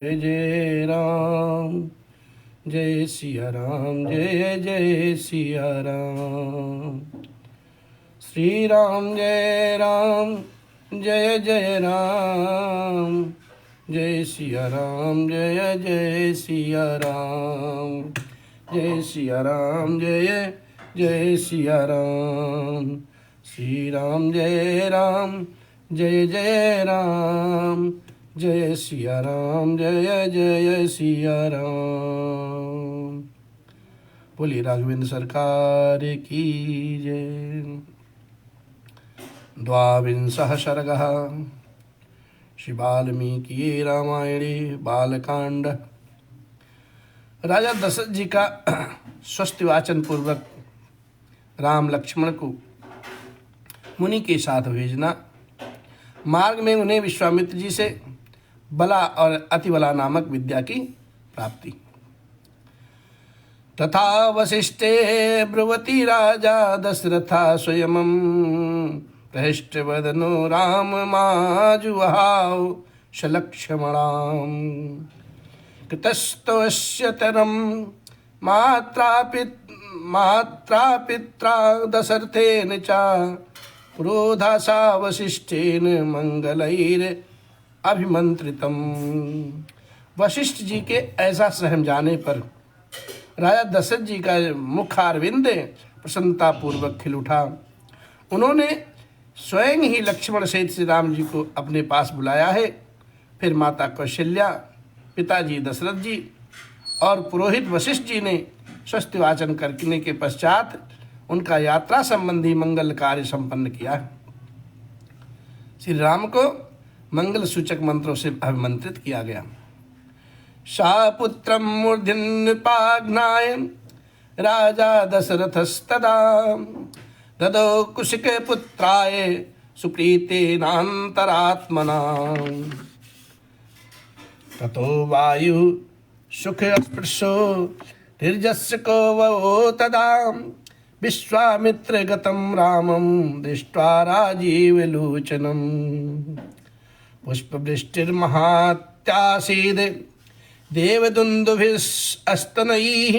जय जय राम, जय सिया राम, जय जय सिया राम। श्री राम जय राम, जय जय राम, जय सिया राम, जय जय सिया राम, जय सिया राम, जय जय सिया राम। श्री राम जय राम, जय जय राम, जय सिया राम, जय जय सिया राम। बोलिए राघवेंद्र सरकार की जय। द्वाविंशः सर्गः। श्री वाल्मीकि रामायणे बालकांड। राजा दशरथ जी का स्वस्ति वाचन पूर्वक राम लक्ष्मण को मुनि के साथ भेजना, मार्ग में उन्हें विश्वामित्र जी से बला और अतिबला नामक विद्या की प्राप्ति। तथा वसिष्ठे ब्रुवति राजा दशरथा स्वयं प्रहृष्टवदनो राम माजुहाव शलक्ष्मणाम्। कृतस्तोऽस्य तरं मात्रा पित्रा दशरथेन च क्रोधासा वसिष्ठेन मंगलैर अभिमंत्रितम। वशिष्ठ जी के ऐसा सहम जाने पर राजा दशरथ जी का मुखारविंद प्रसन्नता पूर्वक खिल उठा। उन्होंने स्वयं ही लक्ष्मण सहित श्री राम जी को अपने पास बुलाया है। फिर माता कौशल्या, पिताजी दशरथ जी और पुरोहित वशिष्ठ जी ने स्वस्ति वाचन करने के पश्चात उनका यात्रा संबंधी मंगल कार्य संपन्न किया। श्री राम को मंगल सूचक मंत्रों से अभिमंत्रित किया गया। शापुत्रम मूर्धन्यपाघ्नाय राजा दशरथस्तदा ददौ कुशिके पुत्राय सुप्रीतेनान्तरात्मना। ततो वायु सुख स्पृशो निर्जस्य को वो तदा विश्वामित्र गतं रामं दृष्ट्वा राजीवलोचनम्। पुष्पवृष्टिर्महात्यासीद् देवदुन्दुभिस्तनैः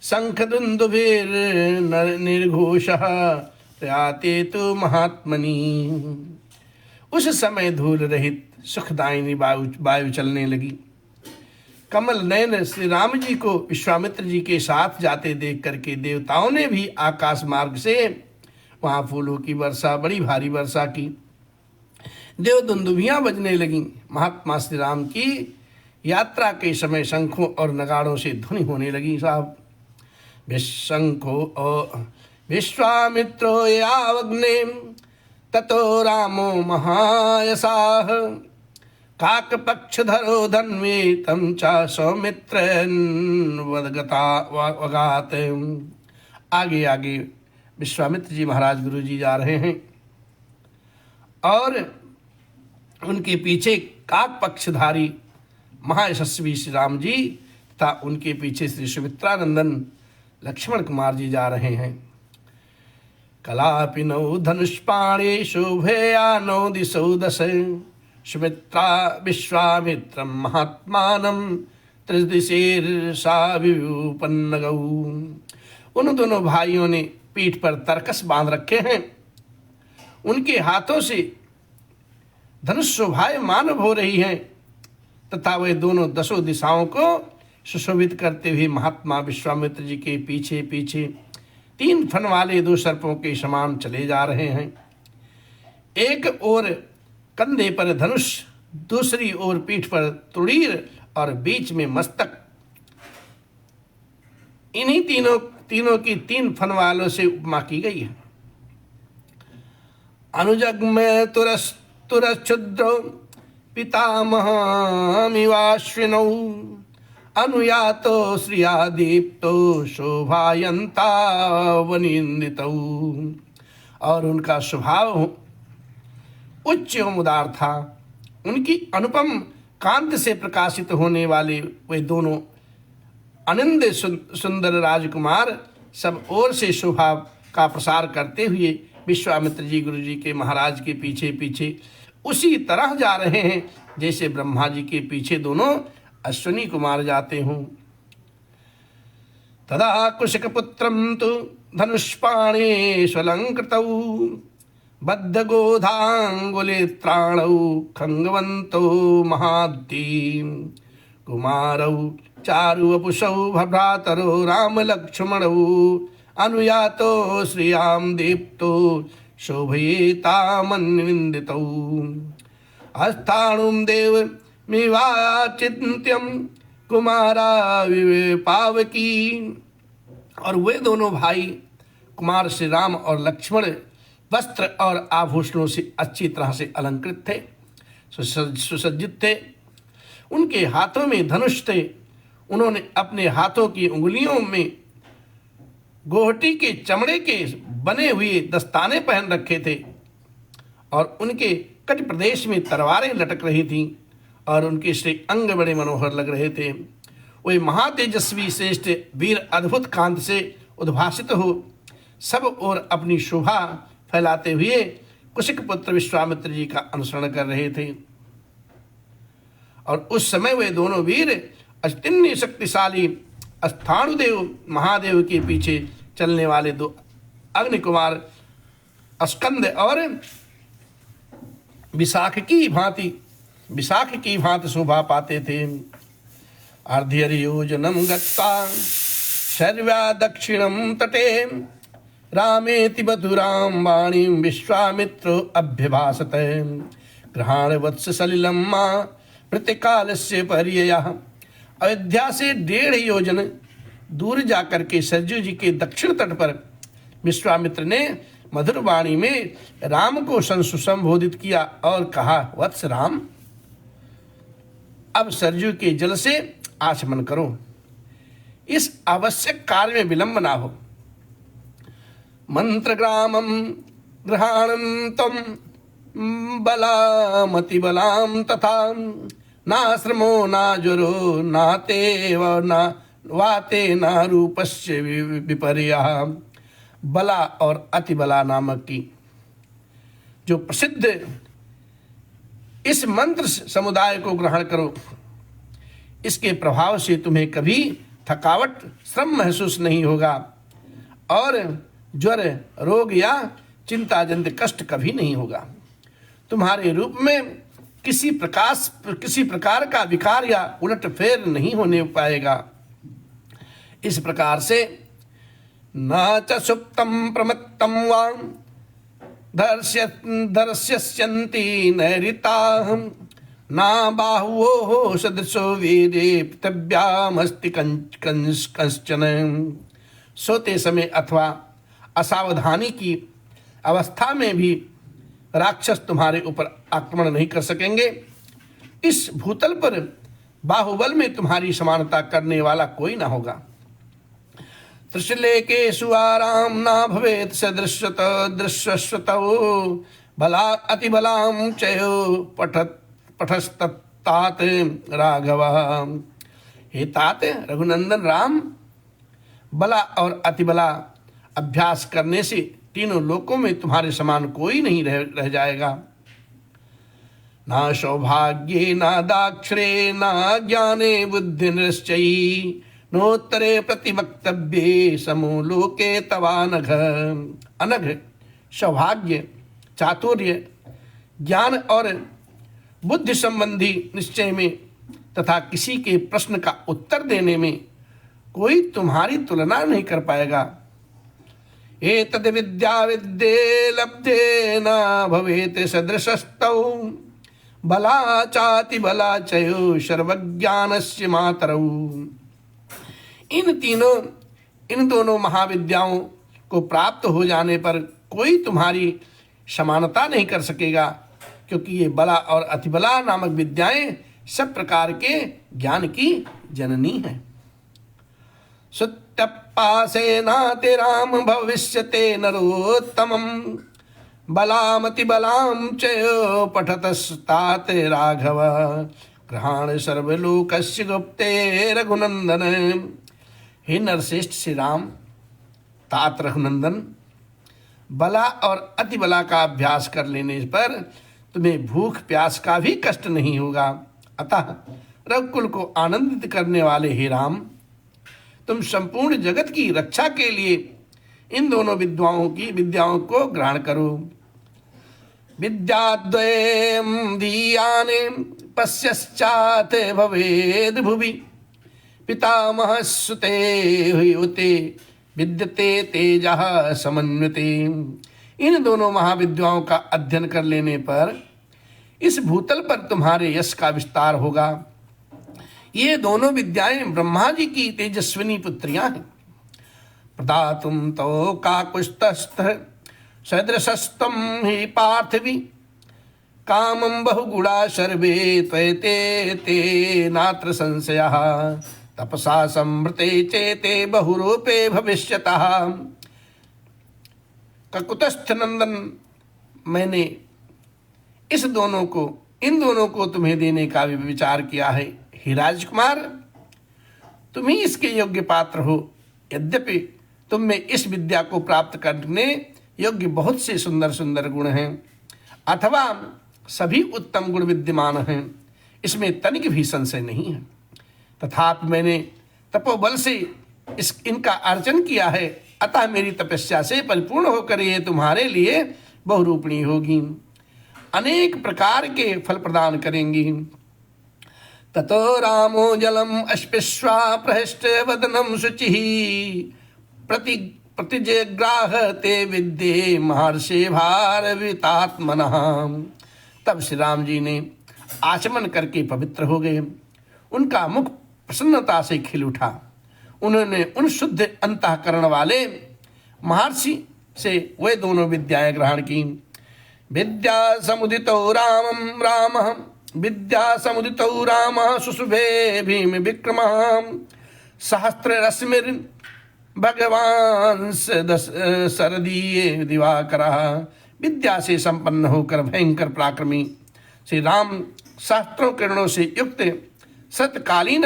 शंखदुन्दुभिर्निर्घोषः प्रयाते तु महात्मनि। उस समय धूल रहित सुखदायिनी वायु चलने लगी। कमल नयन श्री राम जी को विश्वामित्र जी के साथ जाते देख करके देवताओं ने भी आकाश मार्ग से वहाँ फूलों की वर्षा, बड़ी भारी वर्षा की। देव दुंदुभियाँ बजने लगीं। महात्मा श्री राम की यात्रा के समय शंखों और नगाड़ों से ध्वनि होने लगी। साहब विशंखो विश्वामित्रो यावग्ने ततो रामो महायसाः काकपक्षधरो धन्वे तं च सौमित्रन्वगात। आगे आगे विश्वामित्र जी महाराज गुरु जी जा रहे हैं और उनके पीछे काक पक्षधारी महायशस्वी श्री राम जी तथा उनके पीछे श्री सुमित्रानंदन लक्ष्मण कुमार जी जा रहे हैं। कलापिनौ धनुष्पाणे शोभयानौ दिशौ दश सुमित्रा विश्वामित्रं महात्मानं त्रिदिशेर्षा विपन्नगौ। उन दोनों भाइयों ने पीठ पर तरकस बांध रखे हैं। उनके हाथों से धनुष शोभायमान हो रही हैं तथा वे दोनों दसों दिशाओं को सुशोभित करते हुए महात्मा विश्वामित्र जी के पीछे पीछे 3 फन वाले 2 सर्पों के समान चले जा रहे हैं। एक ओर कंधे पर धनुष, दूसरी ओर पीठ पर तुड़ीर और बीच में मस्तक। इन्हीं तीनों की 3 फन वालों से उपमा की गई है। अनुजग्म तुरक्षुद्रो पितामहमिवाश्विनौ अनुयातो श्रिया दीप्तो शोभायन्तावनिन्दितौ। और उनका स्वभाव उच्च एवं उदार था। उनकी अनुपम कांति से प्रकाशित होने वाले वे दोनों अनिंद सुंदर राजकुमार सब ओर से शोभा का प्रसार करते हुए विश्वामित्र जी गुरु जी के महाराज के पीछे पीछे उसी तरह जा रहे हैं जैसे ब्रह्मा जी के पीछे दोनों अश्विनी कुमार जाते हों। तदा कुशिकपुत्रं तु धनुष्पाणेष्वलङ्कृतौ बद्धगोधाङ्गुलित्राणौ खङ्गवन्तौ महाद्दीं कुमारौ चारुवपुषौ भ्रातरो रामलक्ष्मणौ अनुयातो श्रियां दीप्तो शोभयेतामन्विन्दितौ अस्थाणुं देवमिवाचिन्त्यं कुमारा विवेपावकी। और वे दोनों भाई कुमार श्री राम और लक्ष्मण वस्त्र और आभूषणों से अच्छी तरह से अलंकृत थे, सुसज्जित थे। उनके हाथों में धनुष थे। उन्होंने अपने हाथों की उंगलियों में गोहटी के चमड़े के बने हुए दस्ताने पहन रखे थे और उनके कट प्रदेश में तलवारें लटक रही थीं और उनके श्री अंग बड़े मनोहर लग रहे थे। वे महातेजस्वी श्रेष्ठ वीर अद्भुत कांत से उद्भासित हो सब ओर अपनी शोभा फैलाते हुए कुशिक पुत्र विश्वामित्र जी का अनुसरण कर रहे थे। और उस समय वे दोनों वीर अत्यंत शक्तिशाली स्थाणुदेव महादेव के पीछे चलने वाले दो अग्नि कुमार स्कंद और विशाख की भांति शोभा पाते थे। अर्ध्ययोजनं गत्वा शर्व्या दक्षिणं तटे रामेति मधुरां वाणीं विश्वामित्रो अभ्यभाषत गृहाण वत्स सलिलं मा प्रतिकालस्य पर्ययः। अयोध्या से 1.5 योजन दूर जाकर के सरजू जी के दक्षिण तट पर विश्वामित्र ने मधुर वाणी में राम को संबोधित किया और कहा, वत्स राम, अब सरजू के जल से आचमन करो, इस आवश्यक कार्य में विलंब ना हो। मंत्र ग्रामम गृहाणंतम बलामति बलाम तथा नाश्रमो ना ज्वरो नाते ना वाते ना रूपस्य विपर्यः। बला और अतिबला नामक की जो प्रसिद्ध इस मंत्र समुदाय को ग्रहण करो। इसके प्रभाव से तुम्हें कभी थकावट श्रम महसूस नहीं होगा और ज्वर रोग या चिंताजनित कष्ट कभी नहीं होगा। तुम्हारे रूप में किसी प्रकार का विकार या उलटफेर नहीं होने पाएगा। इस प्रकार से न च सुप्तं प्रमत्तं वा दर्श्यन्ति नैरिताः ना बाहुवो सदृशो वीरे पितव्यामस्ति कंचन। सोते समय अथवा असावधानी की अवस्था में भी राक्षस तुम्हारे ऊपर आक्रमण नहीं कर सकेंगे। इस भूतल पर बाहुबल में तुम्हारी समानता करने वाला कोई ना होगा। त्रिशलेकेषु आराम ना भवेत् सदृशत दृश्यश्वतो बला अतिबलां चयो पठस्तात राघव। हे तात रघुनंदन राम, बला और अतिबला अभ्यास करने से तीनों लोकों में तुम्हारे समान कोई नहीं रह जाएगा। ना सौभाग्ये ना दाक्षरे ना ज्ञाने बुद्धि निश्चयी नोत्तरे प्रतिवक्तव्ये समो लोके तवानघ। अनघ सौभाग्य, चातुर्य, ज्ञान और बुद्धि संबंधी निश्चय में तथा किसी के प्रश्न का उत्तर देने में कोई तुम्हारी तुलना नहीं कर पाएगा। एतद् विद्या विद्ये लब्धे न भवेत् सदृशस्तौ बला चाति बला चयो सर्वज्ञानस्य मातरौ। इन दोनों महाविद्याओं को प्राप्त हो जाने पर कोई तुम्हारी समानता नहीं कर सकेगा, क्योंकि ये बला और अतिबला नामक विद्याएं सब प्रकार के ज्ञान की जननी हैं। सुत्यपासेनाति राम भविष्यते नरोत्तमं बलामतिबलां च पठतस्तात राघव गृहाण सर्वलोकस्य गुप्ते रघुनंदन। हे नरश्रेष्ठ श्री राम, तात रघुनंदन, बला और अतिबला का अभ्यास कर लेने पर तुम्हें भूख प्यास का भी कष्ट नहीं होगा। अतः रघुकुल को आनंदित करने वाले हे राम, तुम संपूर्ण जगत की रक्षा के लिए इन दोनों विद्याओं को ग्रहण करो। विद्याद्वयं दीयाने पश्चात् भवेद् भुवि पितामह सुते हुते विद्यते तेजः समन्विते। इन दोनों महाविद्याओं का अध्ययन कर लेने पर इस भूतल पर तुम्हारे यश का विस्तार होगा। ये दोनों विद्याएं ब्रह्मा जी की तेजस्विनी पुत्रियां हैं। प्रदातुम तो काकुस्तस्थ सदृशस्तम ही पार्थिवी कामं बहुगुणा सर्वे त्वयते ते नात्र संशयः तपसा संवृते चेते बहुरूपे भविष्यतः। ककुतस्थ नंदन, मैंने इन दोनों को तुम्हें देने का भी विचार किया है। हे राजकुमार, तुम ही इसके योग्य पात्र हो। यद्यपि तुम में इस विद्या को प्राप्त करने योग्य बहुत से सुंदर सुंदर गुण हैं, अथवा सभी उत्तम गुण विद्यमान हैं, इसमें तनिक भी संशय नहीं है। तथापि मैंने तपोबल से इनका अर्जन किया है, अतः मेरी तपस्या से परिपूर्ण होकर ये तुम्हारे लिए बहुरूपणी होगी, अनेक प्रकार के फल प्रदान करेंगी। ततो रामो जलम अस्पृश्वा प्रहृष्ट वदनम शुचिः प्रतिजग्राह ते विद्ये महर्षि भारवितात्मनः। तब श्री राम जी ने आचमन करके पवित्र हो गए। उनका मुख प्रसन्नता से खिल उठा। उन्होंने उन शुद्ध अंतःकरण वाले महर्षि से वे दोनों विद्याएं ग्रहण की। विद्या समुदितो रामः सुशुभे भीम विक्रमः सहस्त्र रश्मिर भगवान शरदीय दिवाकरः। विद्या से संपन्न होकर भयंकर पराक्रमी श्री राम सहस्त्रों किरणों से युक्त सतकालीन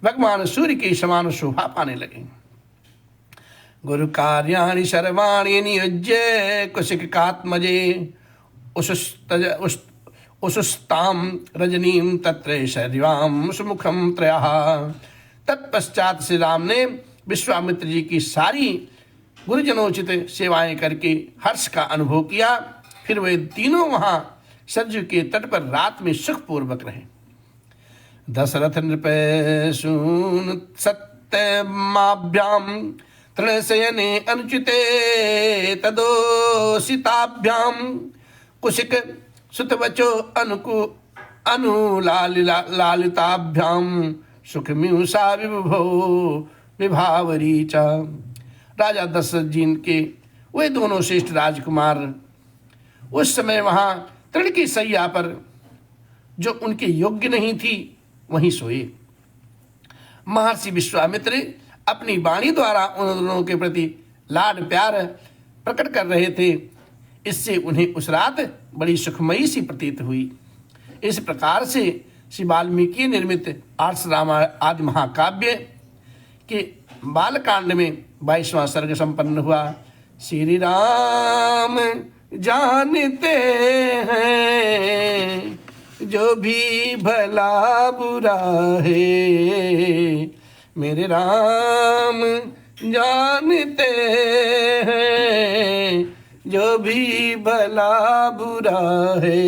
भगवान सूर्य के समान शोभा पाने लगे। गुरु कार्याणि सर्वाणि नियुज्य कुशिकात्मजे उशुस्ताम रजनीम तत्र शरीराम सुमुखम त्रयः। तत्पश्चात श्री राम ने विश्वामित्र जी की सारी गुरुजनोचित सेवाएं करके हर्ष का अनुभव किया। फिर वे तीनों वहां सरजू के तट पर रात में सुखपूर्वक रहे। दशरथ नृप सून सत्यमाभ्याम तृणशयने अनुचिते तदोषिताभ्याम कुशिक सुतवचो अनुलालिताभ्याम सुखमीसा विभो विभावरी च। राजा दशरथ जी के वे दोनों श्रेष्ठ राजकुमार उस समय वहां तृण की सैया पर, जो उनके योग्य नहीं थी, वहीं सोए। महर्षि विश्वामित्र अपनी वाणी द्वारा उन दोनों के प्रति लाड प्यार प्रकट कर रहे थे। इससे उन्हें उस रात बड़ी सुखमयी सी प्रतीत हुई। इस प्रकार से श्री वाल्मीकि निर्मित आर्ष रामायण आदि महाकाव्य के बालकांड में 22वां सर्ग संपन्न हुआ। श्री राम जानते हैं जो भी भला बुरा है, मेरे राम जानते हैं जो भी भला बुरा है।